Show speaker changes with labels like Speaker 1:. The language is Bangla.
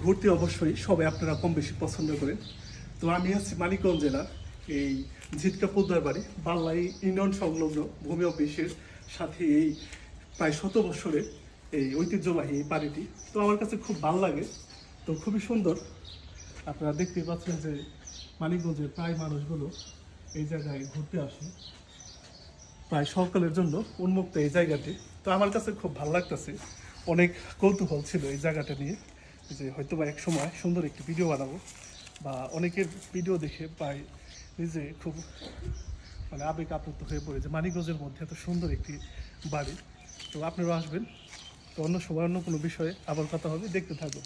Speaker 1: ঘুরতে অবশ্যই সবাই আপনারা কম বেশি পছন্দ করেন। তো আমি আছি মানিকগঞ্জ জেলার এই ঝিটকা পোদ্দার বাড়ি বাল্লাই ইউনিয়ন সংলগ্ন ভূমি অফিসের সাথে এই প্রায় 100 বছরের এই ঐতিহ্যবাহী এই বাড়িটি। তো আমার কাছে খুব ভালো লাগে, তো খুবই সুন্দর। আপনারা দেখতেই পাচ্ছেন যে মানিকগঞ্জের প্রায় মানুষগুলো এই জায়গায় ঘুরতে আসে, প্রায় সকালের জন্য উন্মুক্ত এই জায়গাটি। তো আমার কাছে খুব ভালো লাগতেছে, অনেক কৌতূহল ছিল এই জায়গাটা নিয়ে, যে হয়তো বা এক সময় সুন্দর একটি ভিডিও বানাবো, বা অনেকের ভিডিও দেখে প্রায় নিজে খুব আবেগ আপ্লুত হয়ে পড়ে যে মানিকগঞ্জের মধ্যে এত সুন্দর একটি বাড়ি। তো আপনারাও আসবেন। তো অন্য সময় অন্য কোনো বিষয়ে আবার কথা হবে, দেখতে থাকুন।